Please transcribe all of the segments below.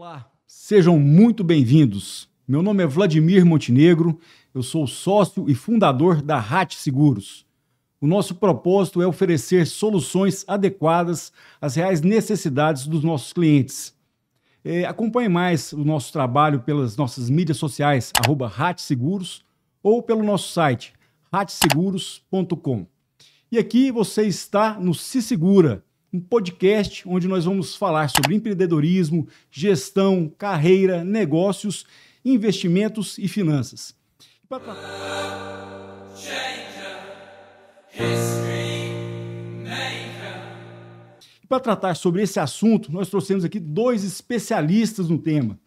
Olá, sejam muito bem-vindos. Meu nome é Vladimir Montenegro, eu sou sócio e fundador da RAT Seguros. O nosso propósito é oferecer soluções adequadas às reais necessidades dos nossos clientes. Acompanhe mais o nosso trabalho pelas nossas mídias sociais, @RAT Seguros, ou pelo nosso site, ratseguros.com. E aqui você está no Se Segura, um podcast onde nós vamos falar sobre empreendedorismo, gestão, carreira, negócios, investimentos e finanças. Para tratar sobre esse assunto, nós trouxemos aqui dois especialistas no tema.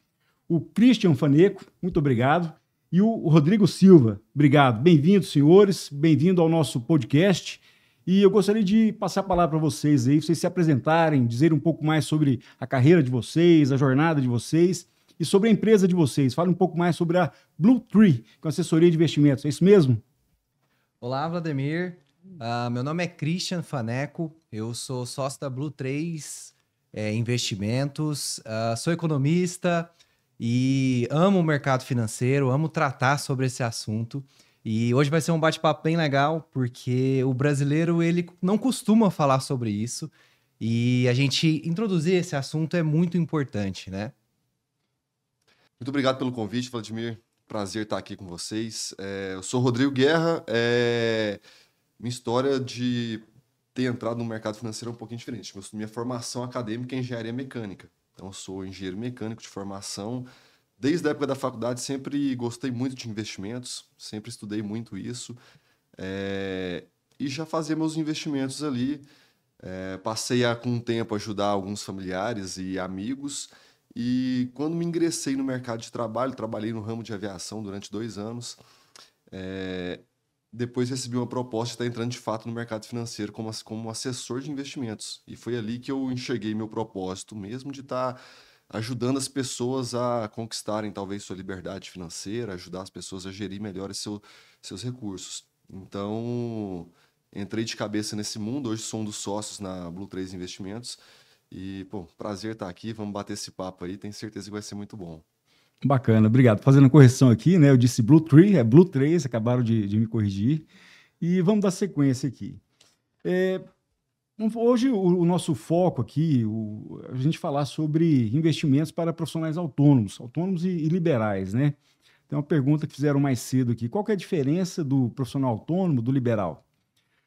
O Christian Faneco, muito obrigado, e o Rodrigo Silva. Obrigado. Bem-vindos, senhores. Bem-vindo ao nosso podcast. E eu gostaria de passar a palavra para vocês aí, vocês se apresentarem, dizer um pouco mais sobre a carreira de vocês, a jornada de vocês e sobre a empresa de vocês. Fale um pouco mais sobre a Blue Tree, com assessoria de investimentos. É isso mesmo? Olá, Vladimir. Meu nome é Christian Faneco, eu sou sócio da Blue 3 Investimentos, sou economista e amo o mercado financeiro, amo tratar sobre esse assunto. E hoje vai ser um bate-papo bem legal, porque o brasileiro ele não costuma falar sobre isso e a gente introduzir esse assunto é muito importante, né? Muito obrigado pelo convite, Vladimir. Prazer estar aqui com vocês. Eu sou Rodrigo Guerra. Minha história de ter entrado no mercado financeiro é um pouquinho diferente. Minha formação acadêmica é engenharia mecânica. Então, eu sou engenheiro mecânico de formação. Desde a época da faculdade, sempre gostei muito de investimentos, sempre estudei muito isso. E já fazia meus investimentos ali. Passei com um tempo a ajudar alguns familiares e amigos. E quando me ingressei no mercado de trabalho, trabalhei no ramo de aviação durante 2 anos. Depois recebi uma proposta de estar entrando de fato no mercado financeiro como assessor de investimentos. E foi ali que eu enxerguei meu propósito mesmo de estar ajudando as pessoas a conquistarem talvez sua liberdade financeira, ajudar as pessoas a gerir melhor seus recursos. Então, entrei de cabeça nesse mundo, hoje sou um dos sócios na Blue 3 Investimentos e, prazer estar aqui, vamos bater esse papo aí, tenho certeza que vai ser muito bom. Bacana, obrigado. Fazendo a correção aqui, né? Eu disse Blue 3, é Blue 3, acabaram de me corrigir. E vamos dar sequência aqui. Hoje o nosso foco aqui, a gente falar sobre investimentos para profissionais autônomos e liberais, né? Tem uma pergunta que fizeram mais cedo aqui. Qual que é a diferença do profissional autônomo do liberal?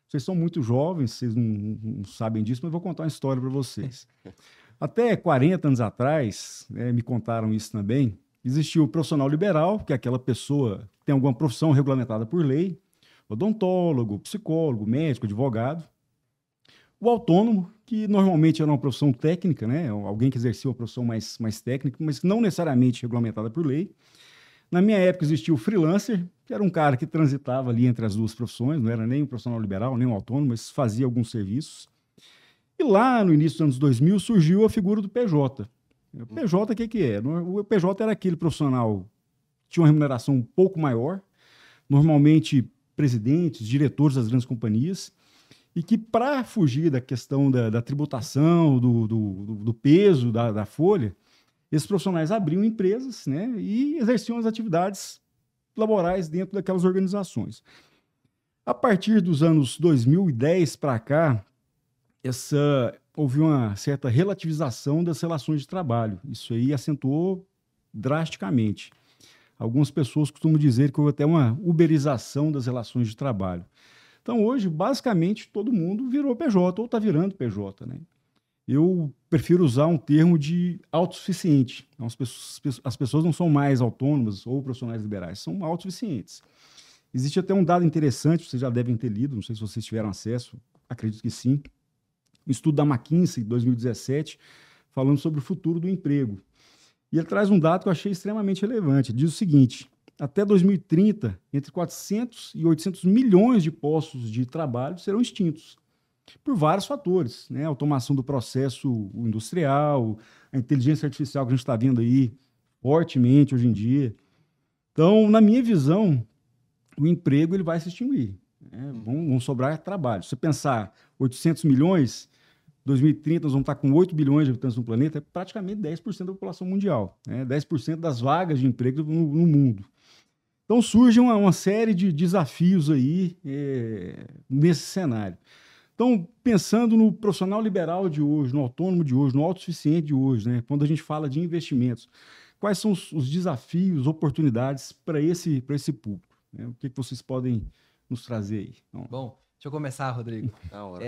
Vocês são muito jovens, vocês não sabem disso, mas eu vou contar uma história para vocês. Até 40 anos atrás, me contaram isso também, existia o profissional liberal, que é aquela pessoa que tem alguma profissão regulamentada por lei, odontólogo, psicólogo, médico, advogado. O autônomo, que normalmente era uma profissão técnica, né? Alguém que exercia uma profissão mais técnica, mas não necessariamente regulamentada por lei. Na minha época existia o freelancer, que era um cara que transitava ali entre as duas profissões, não era nem um profissional liberal, nem um autônomo, mas fazia alguns serviços. E lá no início dos anos 2000 surgiu a figura do PJ. O PJ, o que é? O PJ era aquele profissional que tinha uma remuneração um pouco maior, normalmente presidentes, diretores das grandes companhias, e que, para fugir da questão da tributação, do peso da folha, esses profissionais abriam empresas, né, e exerciam as atividades laborais dentro daquelas organizações. A partir dos anos 2010 para cá, houve uma certa relativização das relações de trabalho. Isso aí acentuou drasticamente. Algumas pessoas costumam dizer que houve até uma uberização das relações de trabalho. Então, hoje, basicamente, todo mundo virou PJ ou está virando PJ, né? Eu prefiro usar um termo de autossuficiente. Então, as pessoas não são mais autônomas ou profissionais liberais, são autossuficientes. Existe até um dado interessante, vocês já devem ter lido, não sei se vocês tiveram acesso, acredito que sim, um estudo da McKinsey, 2017, falando sobre o futuro do emprego. E ele traz um dado que eu achei extremamente relevante. Ele diz o seguinte: até 2030, entre 400 e 800 milhões de postos de trabalho serão extintos, por vários fatores, né? A automação do processo industrial, a inteligência artificial que a gente está vendo aí fortemente hoje em dia. Então, na minha visão, o emprego ele vai se extinguir, né? Vão sobrar trabalho. Se você pensar 800 milhões, 2030 nós vamos estar com 8 bilhões de habitantes no planeta, é praticamente 10% da população mundial, né? 10% das vagas de emprego no mundo. Então surge uma série de desafios aí nesse cenário. Então, pensando no profissional liberal de hoje, no autônomo de hoje, no autossuficiente de hoje, né? Quando a gente fala de investimentos, quais são os desafios, oportunidades para esse público? Né? O que vocês podem nos trazer aí? Então, Bom, deixa eu começar, Rodrigo. Da hora.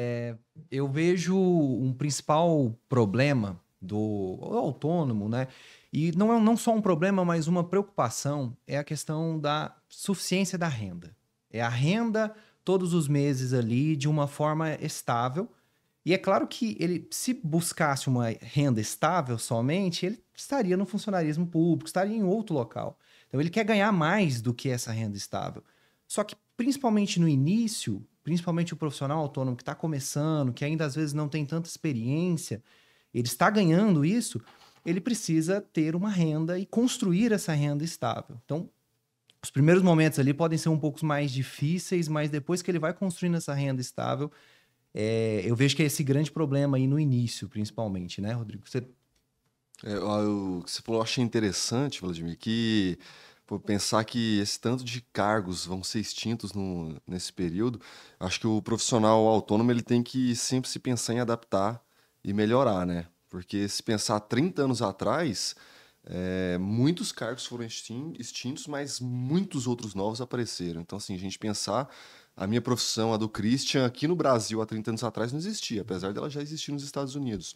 Eu vejo um principal problema do autônomo, né? E não só um problema, mas uma preocupação é a questão da suficiência da renda. É a renda todos os meses ali de uma forma estável. E é claro que ele, se buscasse uma renda estável somente, ele estaria no funcionarismo público, estaria em outro local. Então ele quer ganhar mais do que essa renda estável. Só que principalmente no início, principalmente o profissional autônomo que está começando, que ainda às vezes não tem tanta experiência, ele está ganhando isso, ele precisa ter uma renda e construir essa renda estável. Então, os primeiros momentos ali podem ser um pouco mais difíceis, mas depois que ele vai construindo essa renda estável, eu vejo que é esse grande problema aí no início, principalmente, né, Rodrigo? O que você falou, eu achei interessante, Vladimir, que pensar que esse tanto de cargos vão ser extintos nesse período, acho que o profissional autônomo ele tem que sempre se pensar em adaptar e melhorar, né? Porque se pensar 30 anos atrás, muitos cargos foram extintos, mas muitos outros novos apareceram. Então, assim, a gente pensar, a minha profissão, a do Christian, aqui no Brasil, há 30 anos atrás, não existia, apesar dela já existir nos Estados Unidos.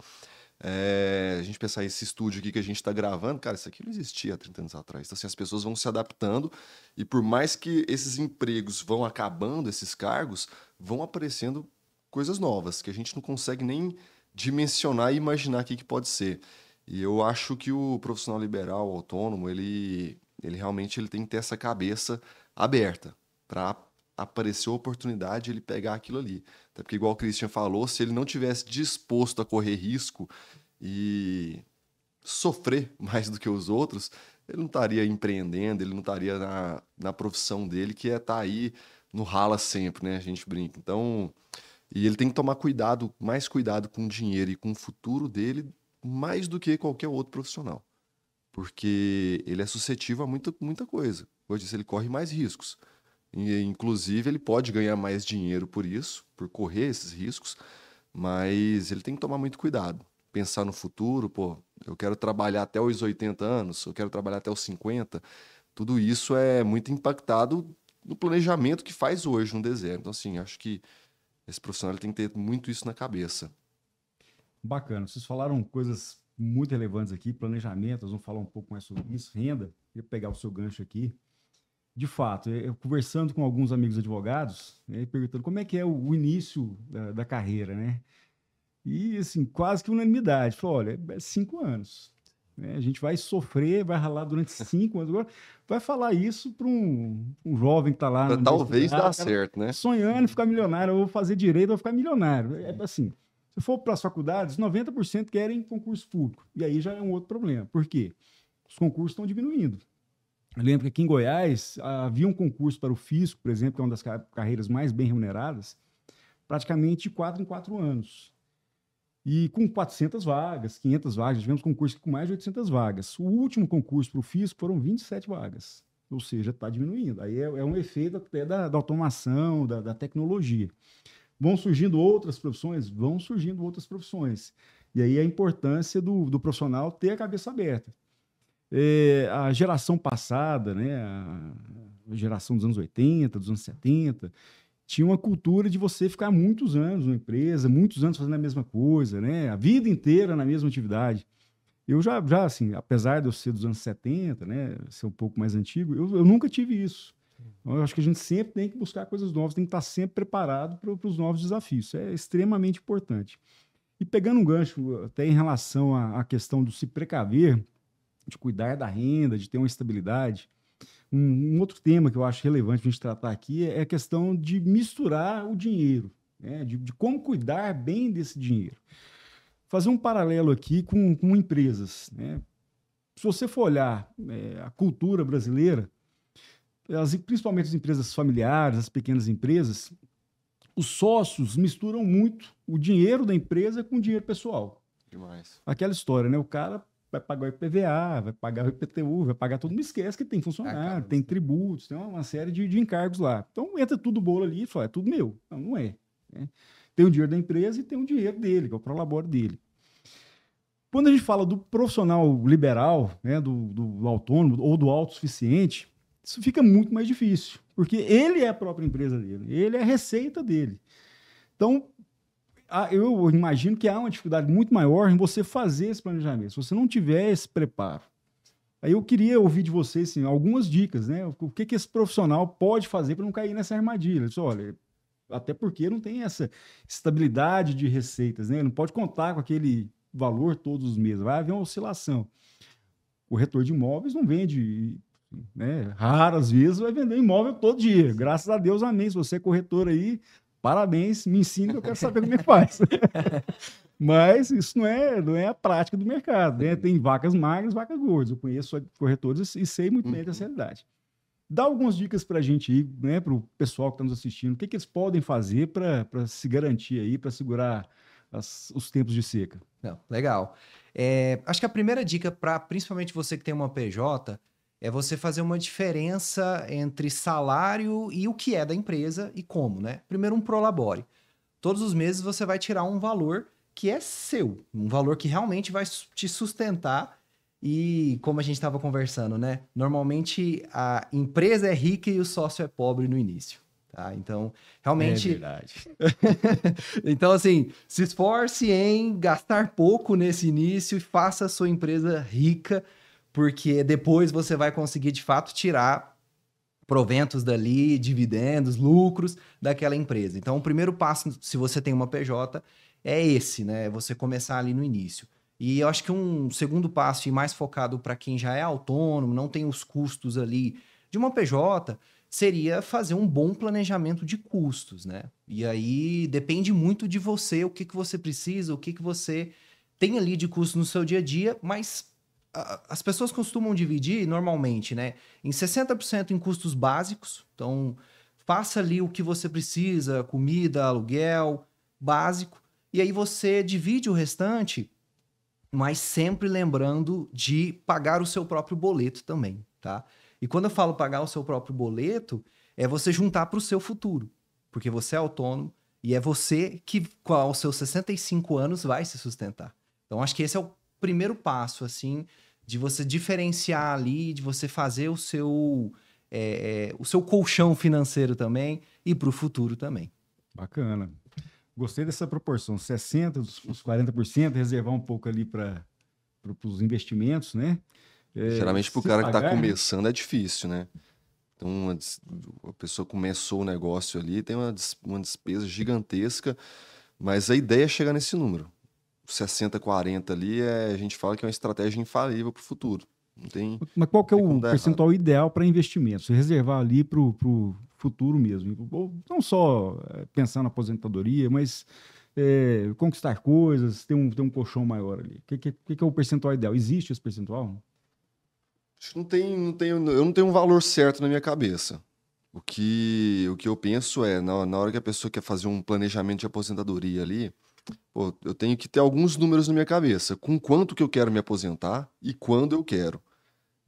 A gente pensar esse estúdio aqui que a gente está gravando, cara, isso aqui não existia há 30 anos atrás. Então, assim, as pessoas vão se adaptando e por mais que esses empregos vão acabando, esses cargos, vão aparecendo coisas novas que a gente não consegue nem dimensionar e imaginar o que pode ser. E eu acho que o profissional liberal, autônomo, ele realmente ele tem que ter essa cabeça aberta para aparecer a oportunidade ele pegar aquilo ali. Até porque, igual o Christian falou, se ele não tivesse disposto a correr risco e sofrer mais do que os outros, ele não estaria empreendendo, ele não estaria na profissão dele, que é estar aí no rala sempre, né? A gente brinca. Então, e ele tem que tomar mais cuidado com o dinheiro e com o futuro dele, mais do que qualquer outro profissional. Porque ele é suscetível a muita coisa. Como eu disse, ele corre mais riscos. E, inclusive, ele pode ganhar mais dinheiro por isso, por correr esses riscos, mas ele tem que tomar muito cuidado. Pensar no futuro, eu quero trabalhar até os 80 anos, eu quero trabalhar até os 50. Tudo isso é muito impactado no planejamento que faz hoje no deserto. Então, assim, acho que esse profissional tem que ter muito isso na cabeça. Bacana. Vocês falaram coisas muito relevantes aqui, planejamento, nós vamos falar um pouco mais sobre isso, renda. Queria pegar o seu gancho aqui. De fato, eu conversando com alguns amigos advogados, né, perguntando como é que é o início da carreira, né? E, assim, quase que unanimidade. Falou, olha, 5 anos. Né? A gente vai sofrer, vai ralar durante 5 anos. Agora, vai falar isso para um jovem que está lá... Talvez dá certo, né? Sonhando em ficar milionário, eu vou fazer direito, eu vou ficar milionário. É assim, se for para as faculdades, 90% querem concurso público. E aí já é um outro problema. Por quê? Os concursos estão diminuindo. Eu lembro que aqui em Goiás havia um concurso para o fisco, por exemplo, que é uma das carreiras mais bem remuneradas, praticamente de 4 em 4 anos. E com 400 vagas, 500 vagas, tivemos concurso com mais de 800 vagas. O último concurso para o fisco foram 27 vagas, ou seja, está diminuindo. Aí é um efeito até da automação, da tecnologia. Vão surgindo outras profissões? Vão surgindo outras profissões. E aí a importância do profissional ter a cabeça aberta. A geração passada, né, a geração dos anos 80, dos anos 70, tinha uma cultura de você ficar muitos anos numa empresa, muitos anos fazendo a mesma coisa, né, a vida inteira na mesma atividade. Eu já assim, apesar de eu ser dos anos 70, né, ser um pouco mais antigo, eu nunca tive isso. Eu acho que a gente sempre tem que buscar coisas novas, tem que estar sempre preparado para os novos desafios. Isso é extremamente importante. E pegando um gancho até em relação à questão do se precaver, de cuidar da renda, de ter uma estabilidade. Um outro tema que eu acho relevante para a gente tratar aqui é a questão de misturar o dinheiro, né? de como cuidar bem desse dinheiro. Fazer um paralelo aqui com empresas. Né? Se você for olhar a cultura brasileira, principalmente as empresas familiares, as pequenas empresas, os sócios misturam muito o dinheiro da empresa com o dinheiro pessoal. Demais. Aquela história, né? O cara vai pagar o IPVA, vai pagar o IPTU, vai pagar tudo, não esquece que tem funcionário, tem tributos, tem uma série de encargos lá. Então entra tudo o bolo ali e fala, é tudo meu. Não, não é. Né? Tem o dinheiro da empresa e tem o dinheiro dele, que é o prolabore dele. Quando a gente fala do profissional liberal, né, do autônomo ou do autossuficiente, isso fica muito mais difícil, porque ele é a própria empresa dele, ele é a receita dele. Então, eu imagino que há uma dificuldade muito maior em você fazer esse planejamento, se você não tiver esse preparo. Aí eu queria ouvir de vocês assim, algumas dicas, né? O que esse profissional pode fazer para não cair nessa armadilha? Disse, olha, até porque não tem essa estabilidade de receitas, né? Não pode contar com aquele valor todos os meses, vai haver uma oscilação. O corretor de imóveis não vende, né? Raras vezes vai vender imóvel todo dia. Graças a Deus, amém. Se você é corretor aí, parabéns, me ensina que eu quero saber como é que faz. Mas isso não é a prática do mercado, né? Tem vacas magras, vacas gordas. Eu conheço corretores e sei muito bem dessa realidade. Dá algumas dicas para a gente aí, né? Para o pessoal que está nos assistindo. O que eles podem fazer para se garantir aí, para segurar os tempos de seca? Não, legal. Acho que a primeira dica para principalmente você que tem uma PJ é você fazer uma diferença entre salário e o que é da empresa e como, né? Primeiro, um prolabore. Todos os meses você vai tirar um valor que é seu, um valor que realmente vai te sustentar. E como a gente estava conversando, né? Normalmente a empresa é rica e o sócio é pobre no início. Tá? Então, realmente. É verdade. Então, assim, se esforce em gastar pouco nesse início e faça a sua empresa rica, porque depois você vai conseguir, de fato, tirar proventos dali, dividendos, lucros daquela empresa. Então, o primeiro passo, se você tem uma PJ, é esse, né? É você começar ali no início. E eu acho que um segundo passo, e mais focado para quem já é autônomo, não tem os custos ali de uma PJ, seria fazer um bom planejamento de custos, né? E aí depende muito de você, o que você precisa, o que você tem ali de custo no seu dia a dia, mas as pessoas costumam dividir normalmente, né? Em 60% em custos básicos, então faça ali o que você precisa, comida, aluguel, básico, e aí você divide o restante, mas sempre lembrando de pagar o seu próprio boleto também, tá? E quando eu falo pagar o seu próprio boleto, é você juntar para o seu futuro, porque você é autônomo e é você que, aos seus 65 anos, vai se sustentar. Então, acho que esse é o primeiro passo, assim, de você diferenciar ali, de você fazer o seu colchão financeiro também e para o futuro também. Bacana. Gostei dessa proporção, 60%, os 40%, reservar um pouco ali para os investimentos, né? Geralmente para o cara que está começando é difícil, né? Então, a pessoa começou o negócio ali, tem uma despesa gigantesca, mas a ideia é chegar nesse número. 60-40 ali, a gente fala que é uma estratégia infalível para o futuro. Não tem, mas qual que é o percentual ideal para investimentos? Reservar ali para o futuro mesmo. Não só pensar na aposentadoria, mas conquistar coisas, ter um colchão maior ali. O que é o percentual ideal? Existe esse percentual? Eu não tenho um valor certo na minha cabeça. O que eu penso na hora que a pessoa quer fazer um planejamento de aposentadoria ali, pô, eu tenho que ter alguns números na minha cabeça. Com quanto que eu quero me aposentar e quando eu quero.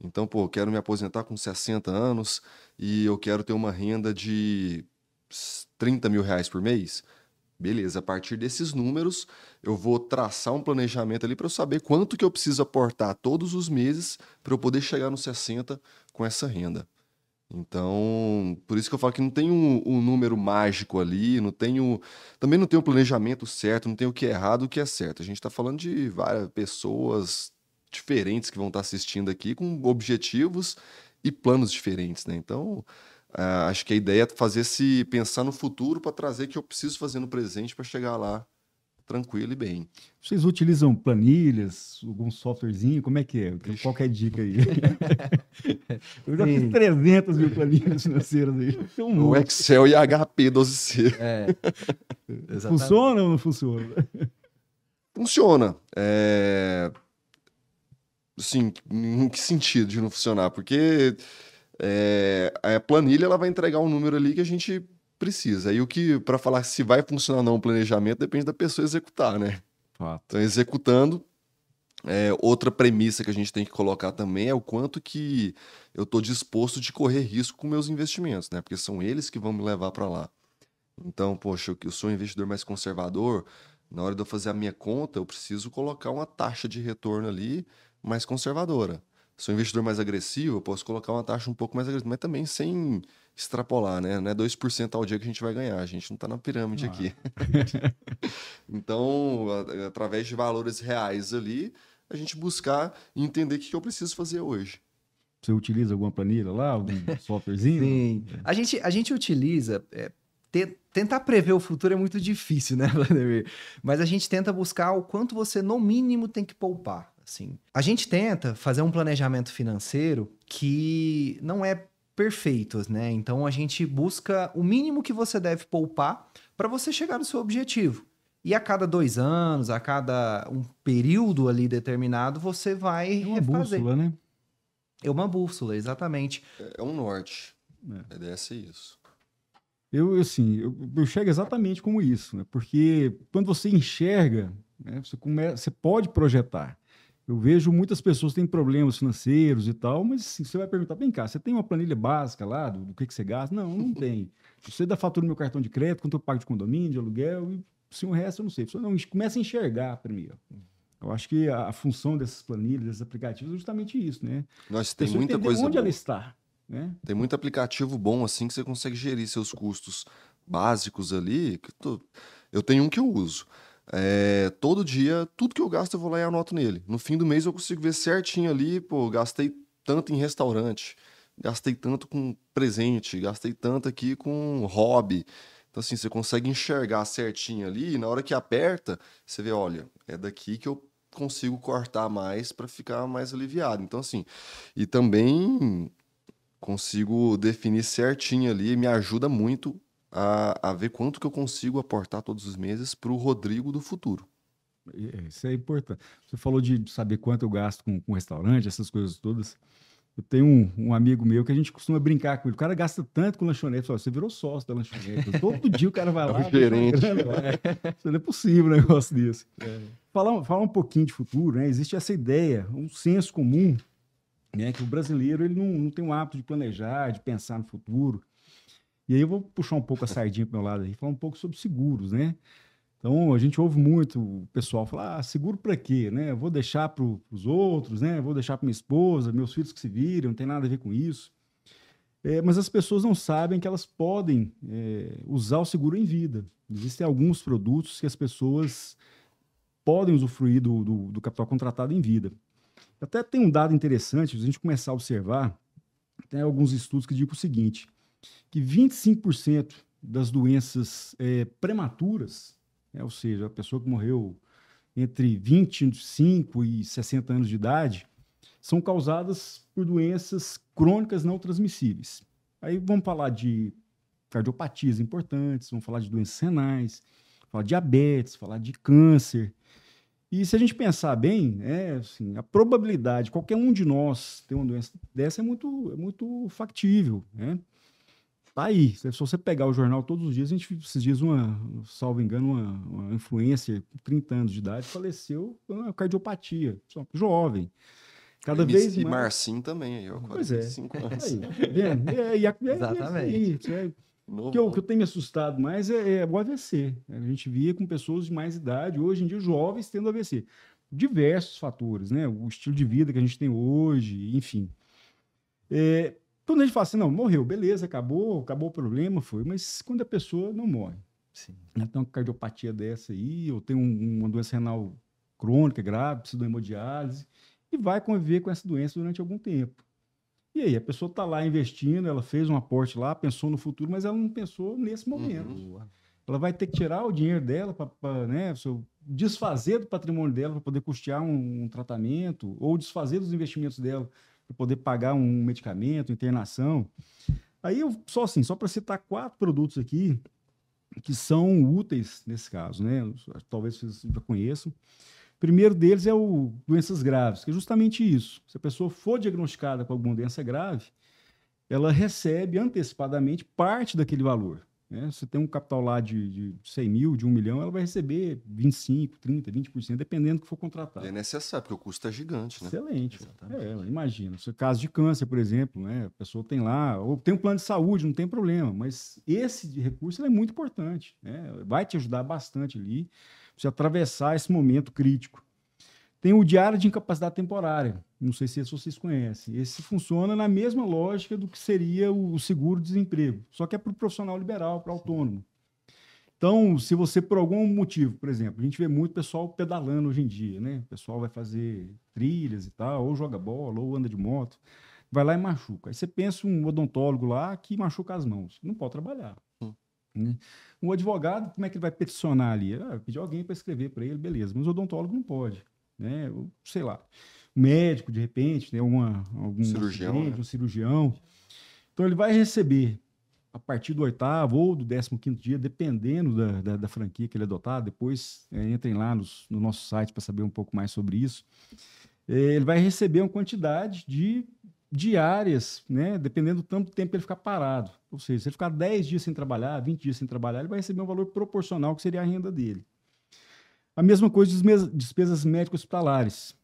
Então, pô, eu quero me aposentar com 60 anos e eu quero ter uma renda de 30 mil reais por mês. Beleza, a partir desses números, eu vou traçar um planejamento ali para eu saber quanto que eu preciso aportar todos os meses para eu poder chegar nos 60 com essa renda. Então, por isso que eu falo que não tem um número mágico ali, também não tem um planejamento certo, não tem o que é errado e o que é certo. A gente está falando de várias pessoas diferentes que vão estar assistindo aqui com objetivos e planos diferentes, né? Então, acho que a ideia é pensar no futuro para trazer o que eu preciso fazer no presente para chegar lá tranquilo e bem. Vocês utilizam planilhas, algum softwarezinho? Como é que é? Qualquer dica aí. Eu já fiz 300 mil planilhas financeiras aí. O Excel e HP 12C. Funciona ou não funciona? Funciona. Sim, em que sentido de não funcionar? Porque a planilha ela vai entregar um número ali que a gente precisa. Aí para falar se vai funcionar ou não o planejamento, depende da pessoa executar, né? Fato. Então, executando, outra premissa que a gente tem que colocar também é o quanto que eu estou disposto de correr risco com meus investimentos, né? Porque são eles que vão me levar para lá. Então, poxa, eu sou um investidor mais conservador, na hora de eu fazer a minha conta, eu preciso colocar uma taxa de retorno ali mais conservadora. Sou um investidor mais agressivo, eu posso colocar uma taxa um pouco mais agressiva, mas também sem extrapolar, né? Não é 2% ao dia que a gente vai ganhar, a gente não está na pirâmide aqui. Então, através de valores reais ali, a gente buscar entender o que eu preciso fazer hoje. Você utiliza alguma planilha lá, algum softwarezinho? Sim. A gente utiliza... tentar prever o futuro é muito difícil, né, Vladimir? Mas a gente tenta buscar o quanto você, no mínimo, tem que poupar. Assim. A gente tenta fazer um planejamento financeiro que não é perfeito, né? Então, a gente busca o mínimo que você deve poupar para você chegar no seu objetivo. E a cada 2 anos, a cada um período ali determinado, você vai uma refazer. Bússola, né? É uma bússola, exatamente. É um norte. A ideia é ser isso. Eu chego exatamente como isso, né? Porque quando você enxerga, né, você pode projetar. Eu vejo muitas pessoas que têm problemas financeiros e tal, mas assim, você vai perguntar, vem cá, você tem uma planilha básica lá do que você gasta? Não tem. Eu sei da fatura do meu cartão de crédito, quanto eu pago de condomínio, de aluguel, e se o resto eu não sei. Você não começa a enxergar primeiro. Eu acho que a função dessas planilhas, desses aplicativos, é justamente isso, né? Nós tem muita coisa onde boa. ela está. Né? Tem muito aplicativo bom assim que você consegue gerir seus custos básicos ali. Eu tenho um que eu uso. Todo dia, tudo que eu gasto eu vou lá e anoto nele. No fim do mês eu consigo ver certinho ali, pô, gastei tanto em restaurante, gastei tanto com presente, gastei tanto aqui com hobby. Então assim, você consegue enxergar certinho ali e na hora que aperta, você vê, olha, é daqui que eu consigo cortar mais para ficar mais aliviado. Então assim, e também consigo definir certinho ali, me ajuda muito a ver quanto que eu consigo aportar todos os meses para o Rodrigo do futuro. Isso é importante. Você falou de saber quanto eu gasto com restaurante, essas coisas todas. Eu tenho um amigo meu que a gente costuma brincar com ele. O cara gasta tanto com lanchonete. Você virou sócio da lanchonete. Todo dia o cara vai lá. Gerente. Isso não é possível um negócio desse. Falar um pouquinho de futuro, né? Existe essa ideia, um senso comum, né, que o brasileiro ele não tem o hábito de planejar, de pensar no futuro. E aí eu vou puxar um pouco a sardinha para o meu lado aí, falar um pouco sobre seguros, né? Então, a gente ouve muito o pessoal falar, seguro para quê, né? Eu vou deixar para os outros, né? Eu vou deixar para minha esposa, meus filhos que se viram, não tem nada a ver com isso. Mas as pessoas não sabem que elas podem usar o seguro em vida. Existem alguns produtos que as pessoas podem usufruir do capital contratado em vida. Até tem um dado interessante, se a gente começar a observar, tem alguns estudos que dizem o seguinte, que 25% das doenças prematuras, ou seja, a pessoa que morreu entre 25 e 60 anos de idade, são causadas por doenças crônicas não transmissíveis. Aí vamos falar de cardiopatias importantes, vamos falar de doenças renais, falar de diabetes, falar de câncer. E se a gente pensar bem, assim, a probabilidade de qualquer um de nós ter uma doença dessa é muito factível, né? Tá aí. Se você pegar o jornal todos os dias, a gente, esses dias, salvo engano, uma influencer com 30 anos de idade faleceu com uma cardiopatia, jovem. Cada vez mais. E Marcinho também, aí, ó, 45 anos. Aí, Exatamente. O que eu tenho me assustado mais é o AVC. A gente via com pessoas de mais idade, hoje em dia, jovens tendo AVC. Diversos fatores, né? O estilo de vida que a gente tem hoje, enfim. Quando a gente fala assim, não, morreu, beleza, acabou o problema, mas quando a pessoa não morre. Sim. Ela tem uma cardiopatia dessa aí, ou tem uma doença renal crônica, grave, precisa de uma hemodiálise, e vai conviver com essa doença durante algum tempo. E aí, a pessoa está lá investindo, ela fez um aporte lá, pensou no futuro, mas ela não pensou nesse momento. Ela vai ter que tirar o dinheiro dela para desfazer do patrimônio dela para poder custear um tratamento, ou desfazer dos investimentos dela para poder pagar um medicamento, internação. Aí, só para citar 4 produtos aqui que são úteis nesse caso, né? Talvez vocês já conheçam. O primeiro deles é o doenças graves, que é justamente isso. Se a pessoa for diagnosticada com alguma doença grave, ela recebe antecipadamente parte daquele valor. né? Você tem um capital lá de 100 mil, de 1 milhão, ela vai receber 25, 30, 20%, dependendo do que for contratado. É necessário, porque o custo é gigante, né? Excelente. Imagina, se caso de câncer, por exemplo, né? A pessoa tem lá, ou tem um plano de saúde, não tem problema, mas esse recurso ele é muito importante, né? Vai te ajudar bastante ali, pra você atravessar esse momento crítico. Tem o diário de incapacidade temporária, não sei se vocês conhecem. Esse funciona na mesma lógica do que seria o seguro-desemprego, só que é para o profissional liberal, para o autônomo. Então, se você, por algum motivo, por exemplo, a gente vê muito pessoal pedalando hoje em dia, né? O pessoal vai fazer trilhas e tal, ou joga bola, ou anda de moto, vai lá e machuca. Aí você pensa um odontólogo lá que machuca as mãos, não pode trabalhar. Né? Um advogado, como é que ele vai peticionar ali? Pedir alguém para escrever para ele, beleza, mas o odontólogo não pode. Né? Sei lá, um médico, de repente, né? algum cirurgião, acidente, né? um cirurgião. Então, ele vai receber a partir do 8º ou do 15º dia, dependendo da franquia que ele adotar. Depois, entrem lá no nosso site para saber um pouco mais sobre isso. Ele vai receber uma quantidade de diárias, né? Dependendo do tanto tempo que ele ficar parado. Ou seja, se ele ficar 10 dias sem trabalhar, 20 dias sem trabalhar, ele vai receber um valor proporcional, que seria a renda dele. A mesma coisa de despesas médicas hospitalares.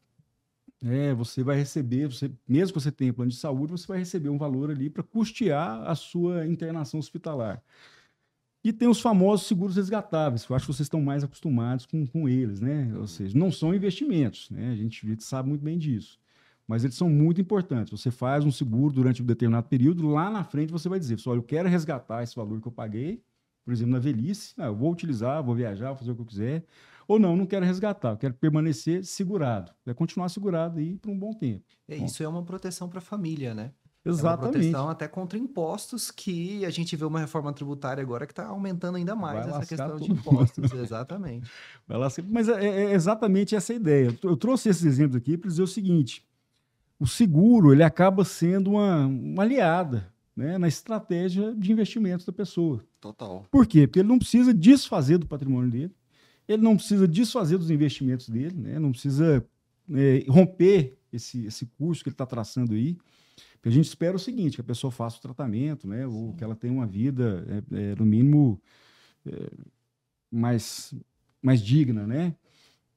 Você vai receber, mesmo que você tenha plano de saúde, você vai receber um valor ali para custear a sua internação hospitalar. E tem os famosos seguros resgatáveis, que eu acho que vocês estão mais acostumados com eles, né? Ou seja, não são investimentos, né? A gente sabe muito bem disso. Mas eles são muito importantes. Você faz um seguro durante um determinado período, lá na frente você vai dizer, olha, eu quero resgatar esse valor que eu paguei, por exemplo, na velhice, eu vou utilizar, vou viajar, vou fazer o que eu quiser. Ou não quero resgatar, eu quero permanecer segurado. Vai continuar segurado aí por um bom tempo. Isso é uma proteção para a família, né? Exatamente. É uma proteção até contra impostos, que a gente vê uma reforma tributária agora que está aumentando ainda mais essa questão de impostos. Exatamente. Mas é exatamente essa a ideia. Eu trouxe esses exemplos aqui para dizer o seguinte: o seguro ele acaba sendo uma aliada, né, na estratégia de investimentos da pessoa. Total. Por quê? Porque ele não precisa desfazer do patrimônio dele, ele não precisa desfazer dos investimentos dele, né? Não precisa romper esse curso que ele está traçando aí. Porque a gente espera o seguinte, que a pessoa faça o tratamento, né? Ou que ela tenha uma vida, no mínimo, mais digna, né?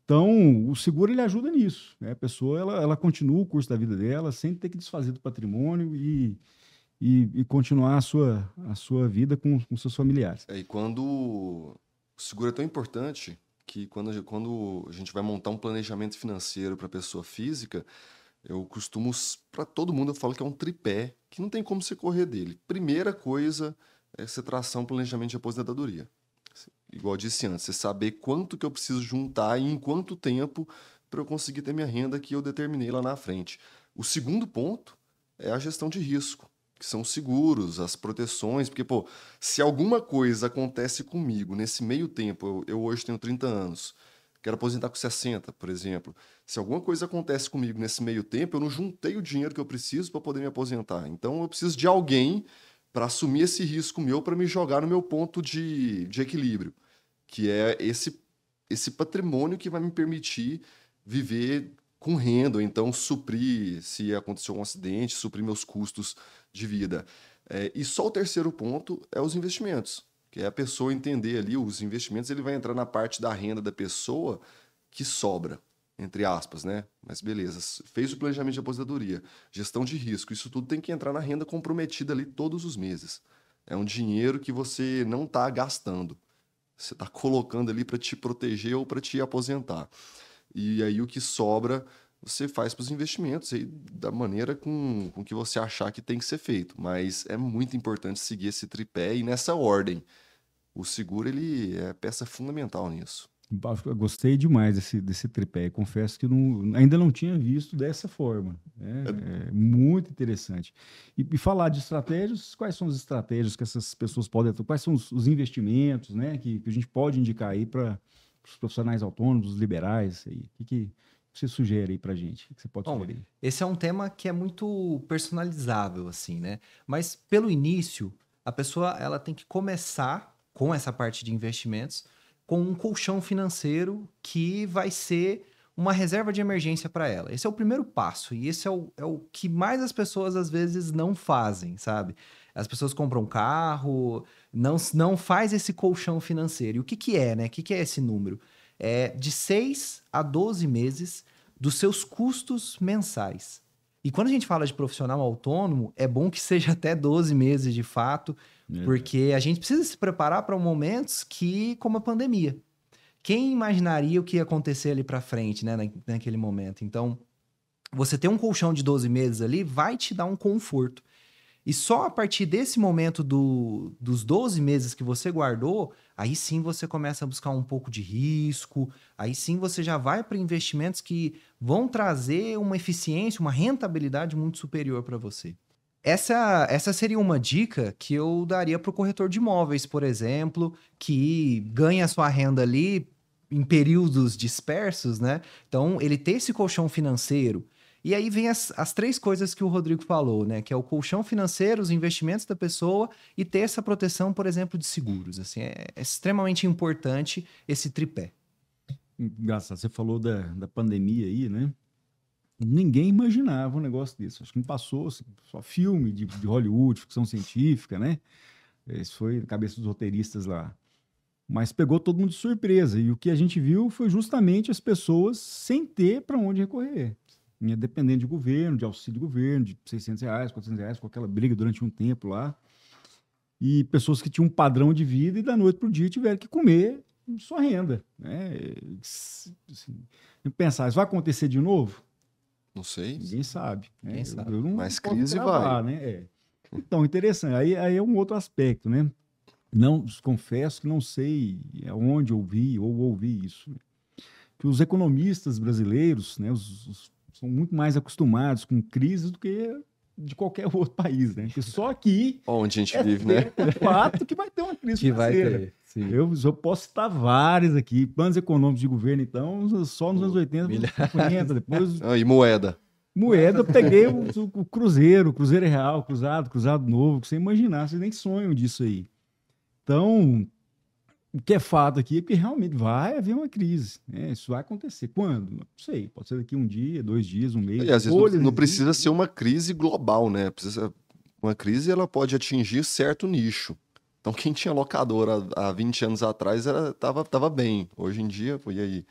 Então, o seguro ele ajuda nisso, né? A pessoa ela continua o curso da vida dela sem ter que desfazer do patrimônio e continuar a sua vida com seus familiares. E quando o seguro é tão importante que quando a gente vai montar um planejamento financeiro para a pessoa física, eu costumo, para todo mundo, eu falo que é um tripé, que não tem como você correr dele. Primeira coisa é você traçar um planejamento de aposentadoria. Igual eu disse antes, você saber quanto que eu preciso juntar e em quanto tempo para eu conseguir ter minha renda que eu determinei lá na frente. O segundo ponto é a gestão de risco, que são os seguros, as proteções, porque, se alguma coisa acontece comigo nesse meio tempo, eu hoje tenho 30 anos, quero aposentar com 60, por exemplo. Se alguma coisa acontece comigo nesse meio tempo, eu não juntei o dinheiro que eu preciso para poder me aposentar. Então, eu preciso de alguém para assumir esse risco meu, para me jogar no meu ponto de equilíbrio, que é esse patrimônio que vai me permitir viver com renda, ou então suprir, se acontecer um acidente, suprir meus custos de vida. E só o terceiro ponto é os investimentos, que é a pessoa entender ali os investimentos, ele vai entrar na parte da renda da pessoa que sobra, entre aspas, né? Mas beleza, fez o planejamento de aposentadoria, gestão de risco, isso tudo tem que entrar na renda comprometida ali todos os meses. É um dinheiro que você não está gastando, você está colocando ali para te proteger ou para te aposentar. E aí o que sobra você faz para os investimentos aí, da maneira com que você achar que tem que ser feito. Mas é muito importante seguir esse tripé e nessa ordem. O seguro ele é peça fundamental nisso. Eu gostei demais desse tripé. Confesso que ainda não tinha visto dessa forma. É muito interessante. E falar de estratégias, quais são as estratégias que essas pessoas podem atuar? Quais são os investimentos, né, que a gente pode indicar aí para os profissionais autônomos, os liberais? O que você sugere aí para a gente? O que você pode sugerir? Esse é um tema que é muito personalizável, assim, né? Mas pelo início, a pessoa ela tem que começar com essa parte de investimentos com um colchão financeiro que vai ser uma reserva de emergência para ela. Esse é o primeiro passo e esse é o que mais as pessoas às vezes não fazem, sabe? As pessoas compram um carro, não faz esse colchão financeiro. E o que que é, né? O que que é esse número? É de 6 a 12 meses dos seus custos mensais. E quando a gente fala de profissional autônomo, é bom que seja até 12 meses de fato, porque a gente precisa se preparar para momentos como a pandemia. Quem imaginaria o que ia acontecer ali para frente, né, naquele momento? Então, você ter um colchão de 12 meses ali vai te dar um conforto. E só a partir desse momento dos 12 meses que você guardou, aí sim você começa a buscar um pouco de risco, aí sim você já vai para investimentos que vão trazer uma eficiência, uma rentabilidade muito superior para você. Essa seria uma dica que eu daria para o corretor de imóveis, por exemplo, que ganha sua renda ali em períodos dispersos, né? Então, ele ter esse colchão financeiro. E aí vem as 3 coisas que o Rodrigo falou, né? Que é o colchão financeiro, os investimentos da pessoa e ter essa proteção, por exemplo, de seguros. Assim, é extremamente importante esse tripé. Engraçado, você falou da pandemia aí, né? Ninguém imaginava um negócio desse. Acho que não passou assim, só filme de Hollywood, ficção científica, né? Isso foi na cabeça dos roteiristas lá. Mas pegou todo mundo de surpresa. E o que a gente viu foi justamente as pessoas sem ter para onde recorrer. Dependendo de governo, de auxílio de governo, de R$600, R$400, com aquela briga durante um tempo lá. E pessoas que tinham um padrão de vida e da noite para o dia tiveram que comer sua renda. Né? Assim, pensar, isso vai acontecer de novo? Não sei. Ninguém sabe. Né? Ninguém sabe. Eu não Mas posso crise gravar, vai. né? Então, interessante. Aí é um outro aspecto, né? Não, confesso que não sei aonde ouvi isso. Né? Que os economistas brasileiros, né, são muito mais acostumados com crises do que de qualquer outro país, né? Porque só aqui Onde a gente vive, né? é fato que vai ter uma crise Que vai financeira. ter, sim. Eu posso citar vários aqui. Planos econômicos de governo, então, só nos anos 80, 50, depois... E moeda. Moeda, eu peguei o Cruzeiro Real, Cruzado Novo, que você imaginar, vocês nem sonham disso aí. Então, o que é fato aqui é que realmente vai haver uma crise. Né? Isso vai acontecer. Quando? Não sei. Pode ser daqui um dia, 2 dias, um mês. E às vezes não precisa ser uma crise global, né? Uma crise ela pode atingir certo nicho. Então, quem tinha locadora há 20 anos atrás tava bem. Hoje em dia, e aí?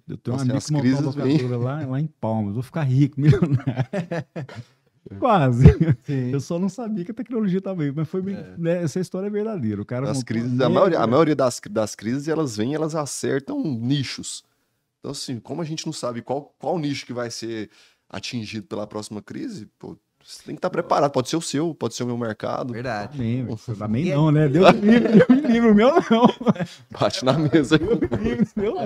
Eu tenho um Assim, amigo as que montou uma crises vêm. locadora lá em Palmas. Vou ficar rico, milionário. Quase. Sim. Eu só não sabia que a tecnologia estava aí, mas foi bem, né, essa história é verdadeira. O cara As montou crises, uma a maioria das crises, elas acertam nichos. Então, assim, como a gente não sabe qual nicho que vai ser atingido pela próxima crise, pô, você tem que estar preparado. Pode ser o seu, pode ser o meu mercado. Verdade. Também não, né? Deus me livre, o meu não. Bate na mesa. Deus me livre, o meu não.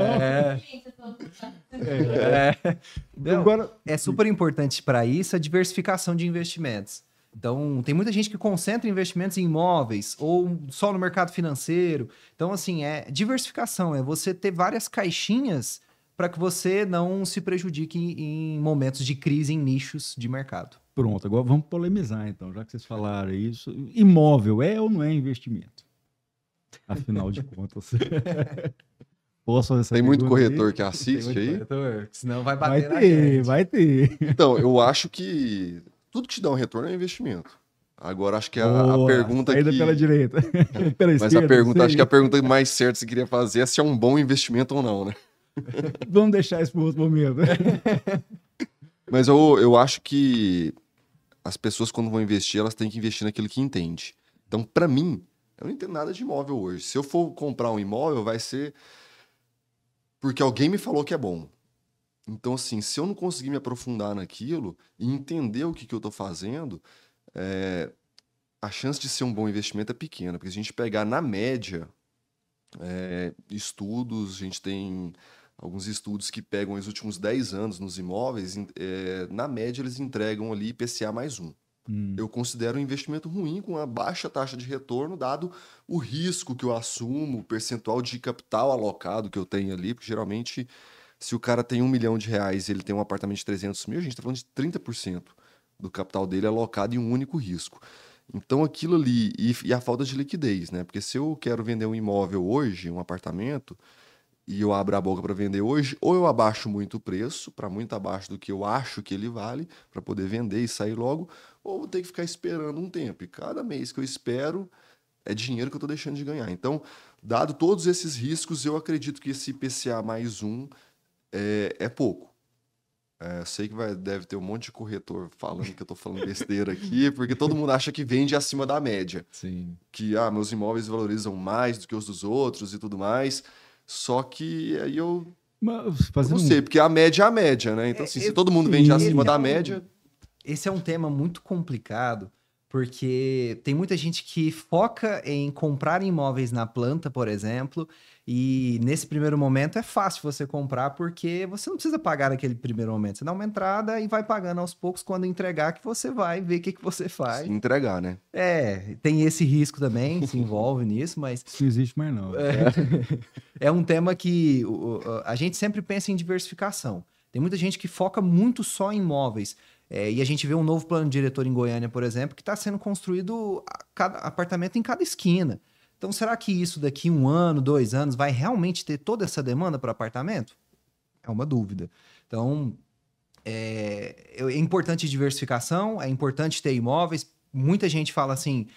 Não, Agora, é super importante para isso a diversificação de investimentos. Então, tem muita gente que concentra investimentos em imóveis ou só no mercado financeiro. Então, assim, é diversificação, é você ter várias caixinhas para que você não se prejudique em momentos de crise em nichos de mercado. pronto, agora vamos polemizar então, já que vocês falaram isso. Imóvel é ou não é investimento? Afinal de contas. Posso fazer essa Tem muito pergunta aí? corretor que assiste aí. Corretor, senão vai Vai bater na ter, gente. vai ter. Então, eu acho que tudo que te dá um retorno é investimento. Agora, acho que a Boa, pergunta saída que... pela direita. Pela Mas esquerda, a pergunta, não acho sei. que a pergunta mais certa que você queria fazer é se é um bom investimento ou não, né? Vamos deixar isso para outro momento. Mas eu acho que as pessoas, quando vão investir, elas têm que investir naquilo que entende. Então, para mim, eu não entendo nada de imóvel hoje. Se eu for comprar um imóvel, vai ser porque alguém me falou que é bom. Então, assim, se eu não conseguir me aprofundar naquilo e entender o que eu estou fazendo, a chance de ser um bom investimento é pequena. Porque se a gente pegar na média, estudos, a gente tem alguns estudos que pegam os últimos 10 anos nos imóveis, na média eles entregam ali IPCA mais 1. Eu considero um investimento ruim com uma baixa taxa de retorno, dado o risco que eu assumo, o percentual de capital alocado que eu tenho ali, porque geralmente, se o cara tem R$1 milhão e ele tem um apartamento de 300 mil, a gente está falando de 30% do capital dele alocado em um único risco. Então, aquilo ali, e a falta de liquidez, né? Porque se eu quero vender um imóvel hoje, um apartamento, e eu abro a boca para vender hoje, ou eu abaixo muito o preço, para muito abaixo do que eu acho que ele vale, para poder vender e sair logo, ou vou ter que ficar esperando um tempo. E cada mês que eu espero, é dinheiro que eu estou deixando de ganhar. Então, dado todos esses riscos, eu acredito que esse IPCA mais um é pouco. Sei que deve ter um monte de corretor falando que eu estou falando besteira aqui, porque todo mundo acha que vende acima da média. Sim. Que meus imóveis valorizam mais do que os dos outros e tudo mais. Só que aí eu não sei, porque a média é a média, né? Então, assim, se todo mundo vende acima da média... Esse é um tema muito complicado, porque tem muita gente que foca em comprar imóveis na planta, por exemplo, e nesse primeiro momento é fácil você comprar, porque você não precisa pagar naquele primeiro momento. Você dá uma entrada e vai pagando aos poucos quando entregar, que você vai ver o que você faz. Se entregar, né? Tem esse risco também, se envolve nisso, mas... Isso não existe mais não. É um tema que a gente sempre pensa em diversificação. Tem muita gente que foca muito só em imóveis. E a gente vê um novo plano diretor em Goiânia, por exemplo, que está sendo construído cada apartamento em cada esquina. Então, será que isso daqui 1 ano, 2 anos, vai realmente ter toda essa demanda para apartamento? É uma dúvida. Então, é importante diversificação, é importante ter imóveis. Muita gente fala assim,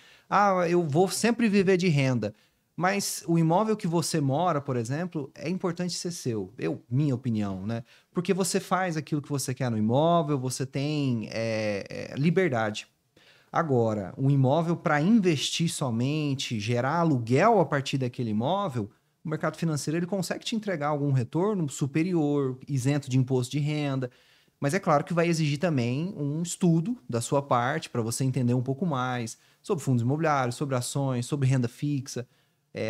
eu vou sempre viver de renda. Mas o imóvel que você mora, por exemplo, é importante ser seu. Minha opinião, né? Porque você faz aquilo que você quer no imóvel, você tem liberdade. Agora, um imóvel para investir somente, gerar aluguel a partir daquele imóvel, o mercado financeiro ele consegue te entregar algum retorno superior, isento de imposto de renda. Mas é claro que vai exigir também um estudo da sua parte para você entender um pouco mais sobre fundos imobiliários, sobre ações, sobre renda fixa.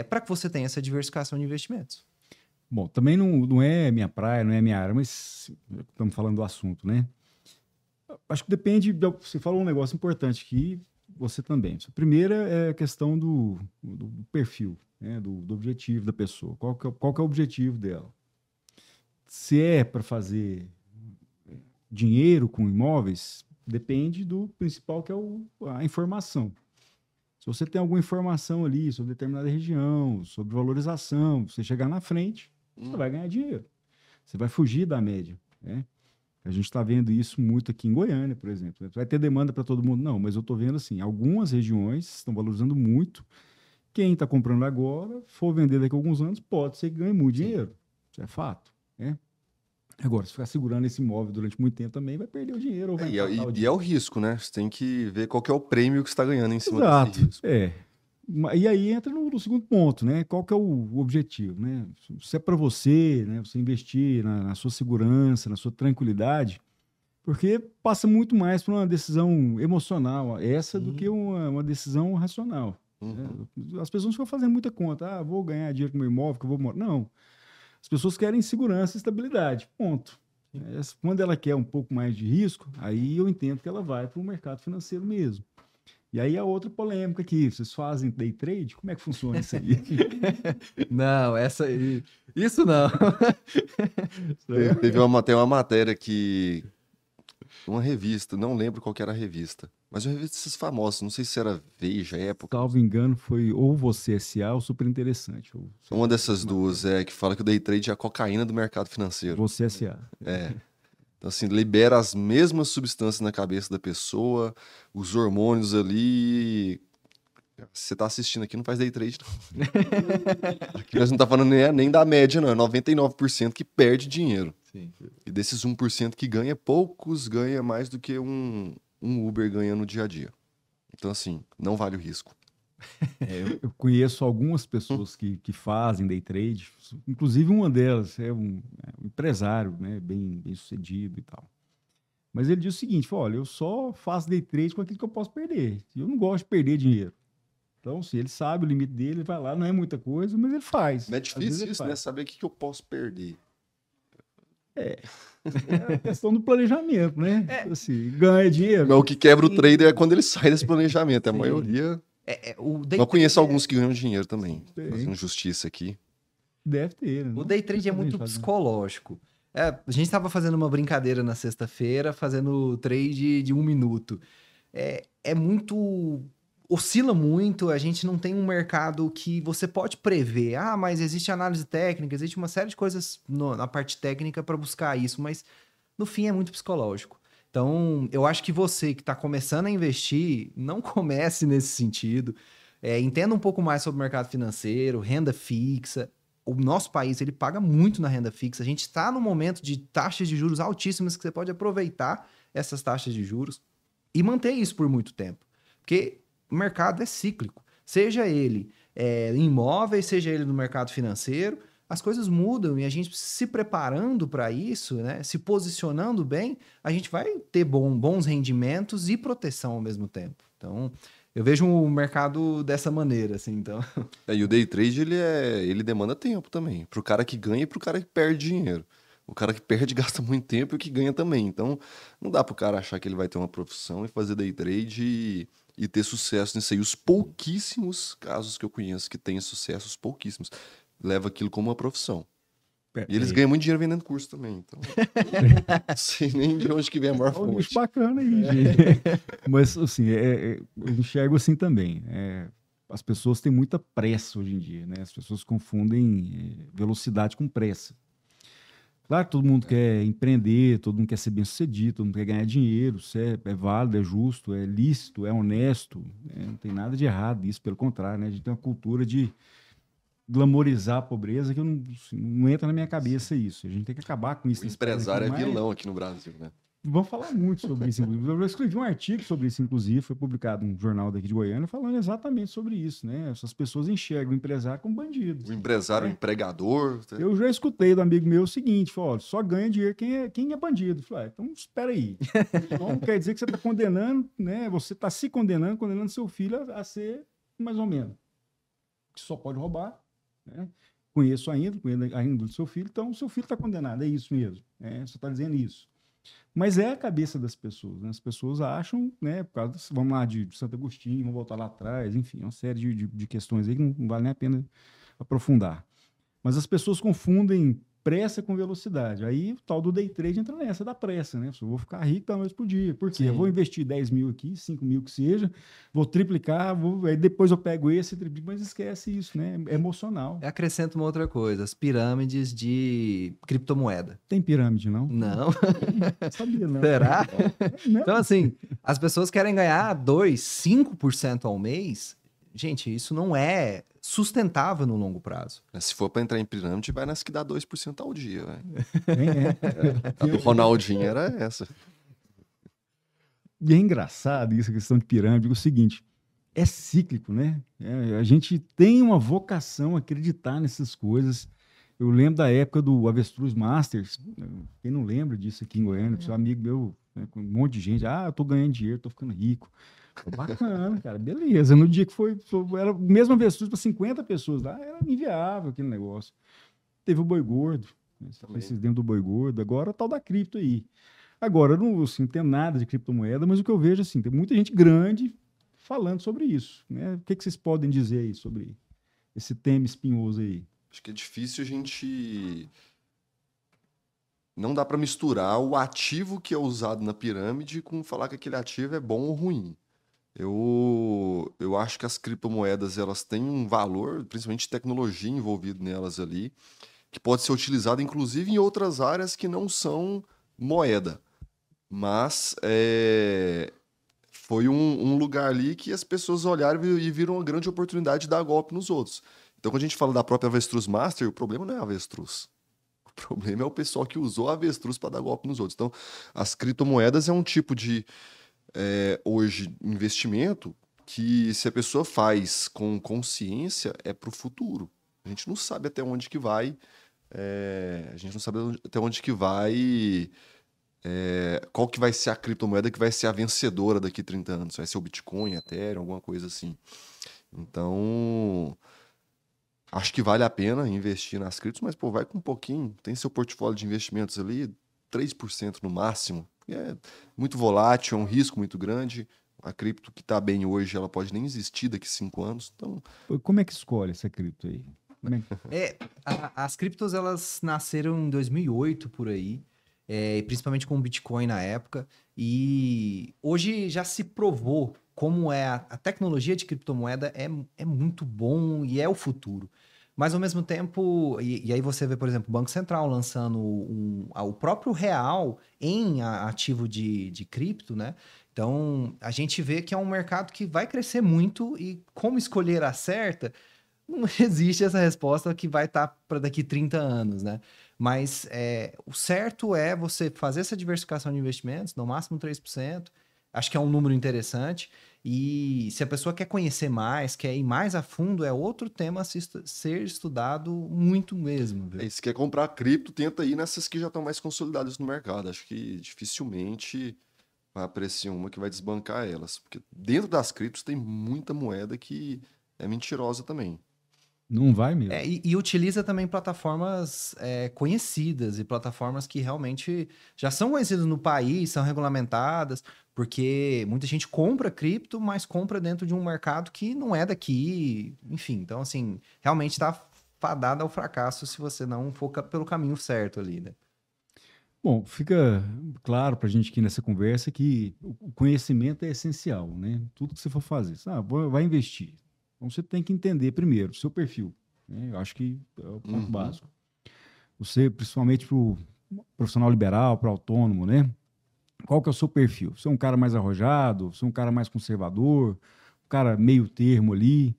Para que você tenha essa diversificação de investimentos. Bom, também não é minha praia, não é minha área, mas estamos falando do assunto, né? Acho que depende, você falou um negócio importante que você também. A primeira é a questão do perfil, né? do objetivo da pessoa. Qual que é o objetivo dela? Se é para fazer dinheiro com imóveis, depende do principal, que é a informação. Se você tem alguma informação ali sobre determinada região, sobre valorização, você chegar na frente, você vai ganhar dinheiro. Você vai fugir da média, né? A gente está vendo isso muito aqui em Goiânia, por exemplo. Vai ter demanda para todo mundo? Não, mas eu estou vendo assim, algumas regiões estão valorizando muito. Quem está comprando agora, for vender daqui a alguns anos, pode ser que ganhe muito dinheiro. Isso é fato, né? Agora, se ficar segurando esse imóvel durante muito tempo também, vai perder o dinheiro. Ou vai e é o risco, né? Você tem que ver qual que é o prêmio que você está ganhando em cima desse risco. E aí entra no segundo ponto, né? Qual que é o objetivo, né? Se é para você, né? Você investir na sua segurança, na sua tranquilidade, porque passa muito mais por uma decisão emocional do que uma decisão racional. Né? As pessoas ficam fazendo muita conta. Vou ganhar dinheiro com meu imóvel, que eu vou morar. Não. As pessoas querem segurança e estabilidade, ponto. Quando ela quer um pouco mais de risco, aí eu entendo que ela vai para o mercado financeiro mesmo. E aí a outra polêmica aqui, vocês fazem day trade? Como é que funciona isso aí? Não, isso não. Tem uma matéria que uma revista, não lembro qual que era a revista, mas uma revista desses famosos, não sei se era Veja, Época. Salvo engano, foi ou Você S.A. ou Super Interessante. Uma dessas duas, que fala que o day trade é a cocaína do mercado financeiro. Você S.A. Então, assim, libera as mesmas substâncias na cabeça da pessoa, os hormônios ali. Se você tá assistindo aqui, não faz day trade, não. Aqui nós não tá falando nem da média, não. É 99% que perde dinheiro. Sim. E desses 1% que ganha, poucos ganha mais do que um Uber ganha no dia a dia. Então, assim, não vale o risco. Eu conheço algumas pessoas que fazem day trade, inclusive uma delas é um empresário, né, bem sucedido e tal. Mas ele diz o seguinte, olha, eu só faço day trade com aquilo que eu posso perder. Eu não gosto de perder dinheiro. Então, se ele sabe o limite dele, ele vai lá, não é muita coisa, mas ele faz. Mas é difícil isso, né? Saber o que eu posso perder. É a questão do planejamento, né? Assim, ganha dinheiro. Mas o que quebra o trader é quando ele sai desse planejamento. A maioria... Eu conheço alguns que ganham dinheiro também. Fazendo justiça aqui. Deve ter, né? O day trade é muito psicológico. A gente estava fazendo uma brincadeira na sexta-feira, fazendo trade de 1 minuto. É muito... Oscila muito, a gente não tem um mercado que você pode prever. Mas existe análise técnica, existe uma série de coisas na parte técnica para buscar isso, mas no fim é muito psicológico. Então, eu acho que você que está começando a investir, não comece nesse sentido. entenda um pouco mais sobre o mercado financeiro, renda fixa. O nosso país, ele paga muito na renda fixa. A gente está num momento de taxas de juros altíssimas que você pode aproveitar essas taxas de juros e manter isso por muito tempo. Porque o mercado é cíclico. Seja ele em imóveis, seja ele no mercado financeiro, as coisas mudam e a gente se preparando para isso, né, se posicionando bem, a gente vai ter bons rendimentos e proteção ao mesmo tempo. Então, eu vejo o mercado dessa maneira, assim, então... E o day trade, ele demanda tempo também, pro cara que ganha e pro cara que perde dinheiro. O cara que perde gasta muito tempo e o que ganha também. Então, não dá pro cara achar que ele vai ter uma profissão e fazer day trade e ter sucesso nisso aí. Os pouquíssimos casos que eu conheço que têm sucesso, os pouquíssimos, leva aquilo como uma profissão. E eles ganham muito dinheiro vendendo curso também. Então, não sei nem de onde que vem a maior fonte. Isso bacana aí, gente. Mas, assim, eu enxergo assim também. As pessoas têm muita pressa hoje em dia, né? As pessoas confundem velocidade com pressa. Claro que todo mundo quer empreender, todo mundo quer ser bem-sucedido, todo mundo quer ganhar dinheiro, isso é válido, é justo, é lícito, é honesto, né? Não tem nada de errado nisso, pelo contrário, né? A gente tem uma cultura de glamorizar a pobreza que não entra na minha cabeça isso. A gente tem que acabar com isso. O empresário é vilão aqui no Brasil, né? Vamos falar muito sobre isso, inclusive. Eu escrevi um artigo sobre isso, inclusive, foi publicado num jornal daqui de Goiânia, falando exatamente sobre isso, né? Essas pessoas enxergam o empresário como bandido. O empresário, o empregador... Eu já escutei do amigo meu o seguinte, falou, só ganha dinheiro quem é bandido. Eu falei, então espera aí. Então quer dizer que você está condenando, né? Você está se condenando seu filho a ser mais ou menos. Que só pode roubar, né? Conheço ainda do seu filho, então o seu filho está condenado, é isso mesmo. Você está dizendo isso. Mas é a cabeça das pessoas, né? As pessoas acham, né, por causa, vamos lá, de Santo Agostinho, vamos voltar lá atrás, enfim, uma série de questões aí que não vale nem a pena aprofundar. Mas as pessoas confundem pressa com velocidade. Aí o tal do day trade entra nessa da pressa, né? Eu vou ficar rico da noite por dia. Por quê? Eu vou investir 10 mil aqui, 5 mil que seja, vou triplicar, aí depois eu pego esse, triplico, mas esquece isso, né? É emocional. Acrescento uma outra coisa, as pirâmides de criptomoeda. Tem pirâmide, não? Não. Não sabia, não. Será? Não. Então, assim, as pessoas querem ganhar 2%, 5% ao mês. Gente, isso não é sustentável no longo prazo. Se for para entrar em pirâmide, vai nas que dá 2% ao dia. A do Ronaldinho era essa. E é engraçado isso, a questão de pirâmide, é o seguinte, é cíclico, né? A gente tem uma vocação a acreditar nessas coisas. Eu lembro da época do Avestruz Masters, quem não lembra disso aqui em Goiânia, seu amigo meu, né, com um monte de gente, eu tô ganhando dinheiro, tô ficando rico. Bacana, cara, beleza. No dia que era o mesmo avestruz para 50 pessoas lá, era inviável aquele negócio. Teve o boi gordo, esses dentro do boi gordo, agora o tal da cripto aí. Agora, eu não entendo nada de criptomoeda, mas o que eu vejo, assim, tem muita gente grande falando sobre isso, né? O que vocês podem dizer aí sobre esse tema espinhoso aí? Acho que é difícil a gente... Não dá para misturar o ativo que é usado na pirâmide com falar que aquele ativo é bom ou ruim. Eu acho que as criptomoedas elas têm um valor, principalmente tecnologia envolvida nelas ali, que pode ser utilizado inclusive em outras áreas que não são moeda. Mas foi um lugar ali que as pessoas olharam e viram uma grande oportunidade de dar golpe nos outros. Então, quando a gente fala da própria Avestruz Master, o problema não é a avestruz. O problema é o pessoal que usou a avestruz para dar golpe nos outros. Então, as criptomoedas é um tipo de... hoje, investimento que se a pessoa faz com consciência é para o futuro. A gente não sabe até onde que vai, qual que vai ser a criptomoeda que vai ser a vencedora daqui a 30 anos. Vai ser o Bitcoin, Ethereum, alguma coisa assim. Então, acho que vale a pena investir nas criptos, mas pô, vai com um pouquinho. Tem seu portfólio de investimentos ali, 3% no máximo. É muito volátil, é um risco muito grande. A cripto que está bem hoje, ela pode nem existir daqui a 5 anos. Então... Como é que escolhe essa cripto aí? As criptos, elas nasceram em 2008, por aí. Principalmente com o Bitcoin na época. E hoje já se provou como a tecnologia de criptomoeda é muito bom e é o futuro. Mas, ao mesmo tempo, e aí você vê, por exemplo, o Banco Central lançando o próprio real em ativo de cripto, né? Então, a gente vê que é um mercado que vai crescer muito e como escolher a certa, não existe essa resposta que vai estar para daqui 30 anos, né? Mas o certo é você fazer essa diversificação de investimentos, no máximo 3%. Acho que é um número interessante. E se a pessoa quer conhecer mais, quer ir mais a fundo, é outro tema a ser estudado muito mesmo. Viu? Se quer comprar cripto, tenta ir nessas que já estão mais consolidadas no mercado. Acho que dificilmente vai aparecer uma que vai desbancar elas. Porque dentro das criptos tem muita moeda que é mentirosa também. Não vai mesmo. E utiliza também plataformas conhecidas e plataformas que realmente já são conhecidas no país, são regulamentadas, porque muita gente compra cripto, mas compra dentro de um mercado que não é daqui, enfim. Então, assim, realmente está fadada ao fracasso se você não for pelo caminho certo ali, né? Bom, fica claro para a gente aqui nessa conversa que o conhecimento é essencial, né? Tudo que você for fazer, vai investir. Então você tem que entender primeiro o seu perfil, né? Eu acho que é o ponto básico. Você, principalmente para o profissional liberal, para o autônomo, né? Qual que é o seu perfil? Você é um cara mais arrojado? Você é um cara mais conservador? Um cara meio termo ali?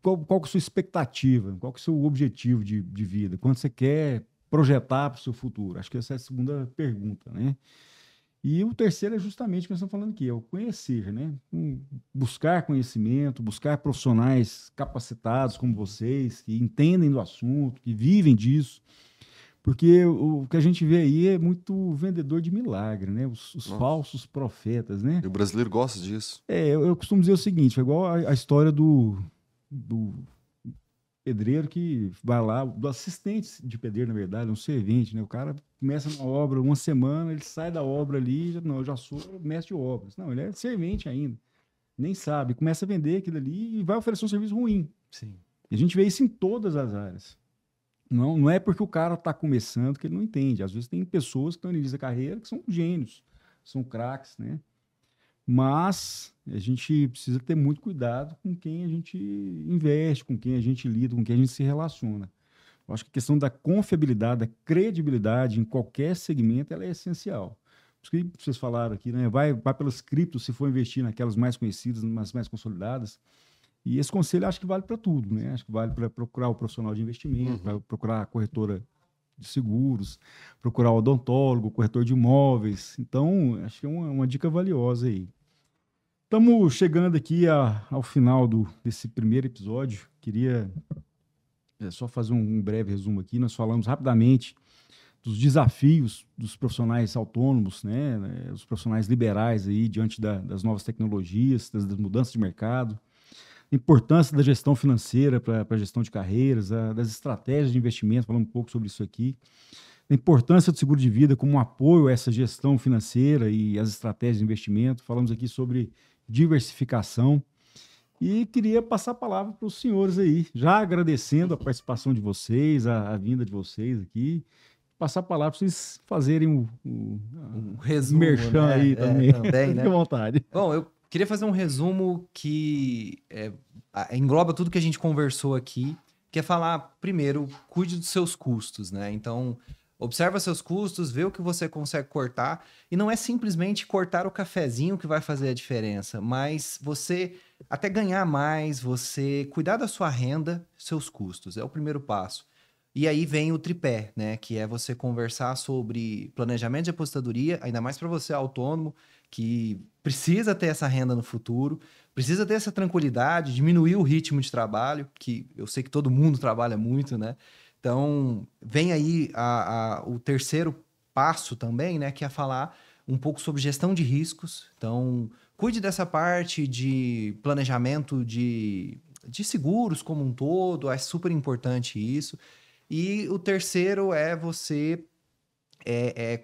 Qual que é a sua expectativa? Qual que é o seu objetivo de vida? Quando você quer projetar para o seu futuro? Acho que essa é a segunda pergunta, né? E o terceiro é justamente o que nós estamos falando aqui, é o conhecer, né? Buscar conhecimento, buscar profissionais capacitados como vocês, que entendem do assunto, que vivem disso. Porque o que a gente vê aí é muito vendedor de milagre, né? Os falsos profetas, né? E o brasileiro gosta disso. Eu costumo dizer o seguinte, é igual a história do pedreiro que vai lá, do assistente de pedreiro, na verdade, um servente, né? O cara começa uma obra uma semana, ele sai da obra ali, eu já sou mestre de obras. Não, ele é servente ainda, nem sabe, começa a vender aquilo ali e vai oferecer um serviço ruim. Sim. E a gente vê isso em todas as áreas. Não é porque o cara está começando que ele não entende. Às vezes tem pessoas que estão no início da carreira que são gênios, são craques, né? Mas a gente precisa ter muito cuidado com quem a gente investe, com quem a gente lida, com quem a gente se relaciona. Eu acho que a questão da confiabilidade, da credibilidade em qualquer segmento, ela é essencial. Por isso que vocês falaram aqui, né? Vai pelas criptos se for investir naquelas mais conhecidas, nas mais consolidadas. E esse conselho acho que vale para tudo, né? Acho que vale para procurar o profissional de investimento, para procurar a corretora de seguros, procurar o odontólogo, o corretor de imóveis. Então, acho que é uma dica valiosa aí. Estamos chegando aqui ao final desse primeiro episódio. Queria só fazer um breve resumo aqui. Nós falamos rapidamente dos desafios dos profissionais autônomos, né? Os profissionais liberais aí diante das novas tecnologias, das mudanças de mercado. A importância da gestão financeira para a gestão de carreiras, das estratégias de investimento, falando um pouco sobre isso aqui, a importância do seguro de vida como um apoio a essa gestão financeira e as estratégias de investimento, falamos aqui sobre diversificação e queria passar a palavra para os senhores aí, já agradecendo a participação de vocês, a vinda de vocês aqui, passar a palavra para vocês fazerem um resumo, merchan, né? Aí também, também, né? Fique à vontade. Bom, eu queria fazer um resumo que engloba tudo que a gente conversou aqui, que é falar, primeiro, cuide dos seus custos, né? Então, observa seus custos, vê o que você consegue cortar, e não é simplesmente cortar o cafezinho que vai fazer a diferença, mas você até ganhar mais, você cuidar da sua renda, seus custos, é o primeiro passo. E aí vem o tripé, né? Que é você conversar sobre planejamento de aposentadoria, ainda mais para você autônomo, que precisa ter essa renda no futuro, precisa ter essa tranquilidade, diminuir o ritmo de trabalho, que eu sei que todo mundo trabalha muito, né? Então, vem aí o terceiro passo também, né? Que é falar um pouco sobre gestão de riscos. Então, cuide dessa parte de planejamento de seguros como um todo, é super importante isso. E o terceiro é você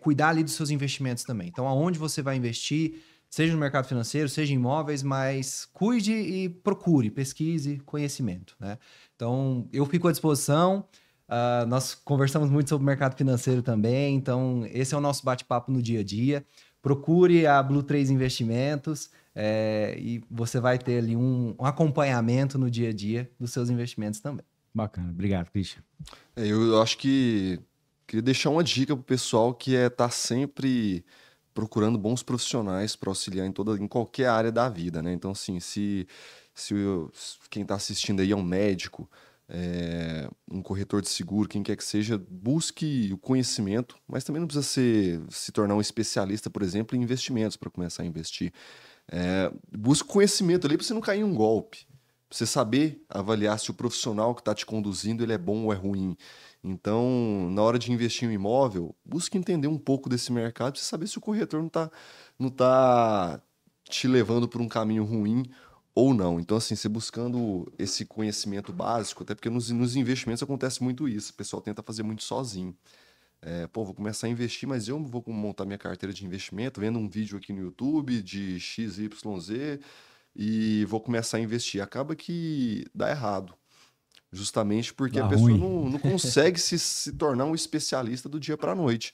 cuidar ali dos seus investimentos também. Então, aonde você vai investir, seja no mercado financeiro, seja em imóveis, mas cuide e procure, pesquise conhecimento, né? Então, eu fico à disposição. Nós conversamos muito sobre o mercado financeiro também, então esse é o nosso bate-papo no dia a dia. Procure a Blue 3 Investimentos e você vai ter ali um acompanhamento no dia a dia dos seus investimentos também. Bacana, obrigado, Christian. Eu acho que queria deixar uma dica pro pessoal que tá sempre procurando bons profissionais para auxiliar em qualquer área da vida, né? Então, assim, quem está assistindo aí é um médico, um corretor de seguro, quem quer que seja, busque o conhecimento, mas também não precisa se tornar um especialista, por exemplo, em investimentos para começar a investir. Busque conhecimento ali para você não cair em um golpe, para você saber avaliar se o profissional que está te conduzindo ele é bom ou é ruim. Então, na hora de investir em um imóvel, busque entender um pouco desse mercado para você saber se o corretor não tá te levando por um caminho ruim ou não. Então, assim, você buscando esse conhecimento básico, até porque nos investimentos acontece muito isso, o pessoal tenta fazer muito sozinho. Vou começar a investir, mas eu vou montar minha carteira de investimento, vendo um vídeo aqui no YouTube de XYZ e vou começar a investir. Acaba que dá errado, justamente porque a pessoa não consegue se tornar um especialista do dia para a noite.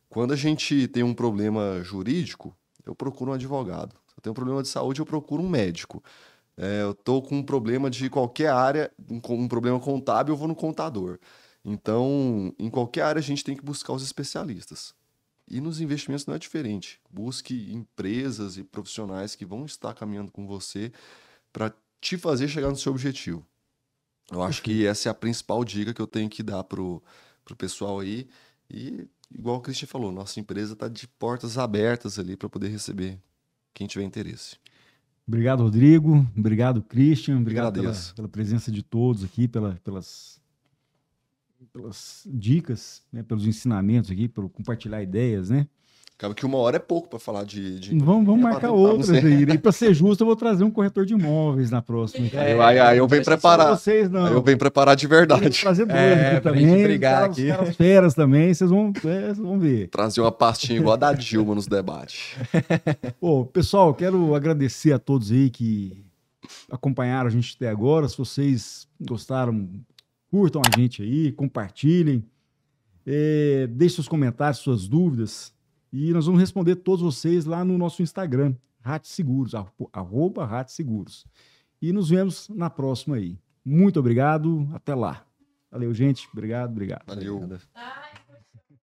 Quando a gente tem um problema jurídico, eu procuro um advogado. Se eu tenho um problema de saúde, eu procuro um médico. Eu estou com um problema de qualquer área, um problema contábil, eu vou no contador. Então, em qualquer área, a gente tem que buscar os especialistas. E nos investimentos não é diferente. Busque empresas e profissionais que vão estar caminhando com você para te fazer chegar no seu objetivo. Eu acho que essa é a principal dica que eu tenho que dar pro pessoal aí. E, igual o Christian falou, nossa empresa está de portas abertas ali para poder receber quem tiver interesse. Obrigado, Rodrigo. Obrigado, Christian. Obrigado pela presença de todos aqui, pelas dicas, né, pelos ensinamentos aqui, pelo compartilhar ideias, né? Acaba que 1 hora é pouco para falar de... Vamos marcar outras aí. E para ser justo, eu vou trazer um corretor de imóveis na próxima. Aí eu venho preparar. Vocês, não. Aí eu venho preparar de verdade. Eu vou trazer dois aqui também. Brigar aqui. Os caras feras também, vocês vão ver. Trazer uma pastinha igual a da Dilma nos debates. Pessoal, quero agradecer a todos aí que acompanharam a gente até agora. Se vocês gostaram, curtam a gente aí, compartilhem. Deixem seus comentários, suas dúvidas. E nós vamos responder todos vocês lá no nosso Instagram, @RatSeguros. E nos vemos na próxima aí. Muito obrigado, até lá. Valeu, gente. Obrigado. Valeu.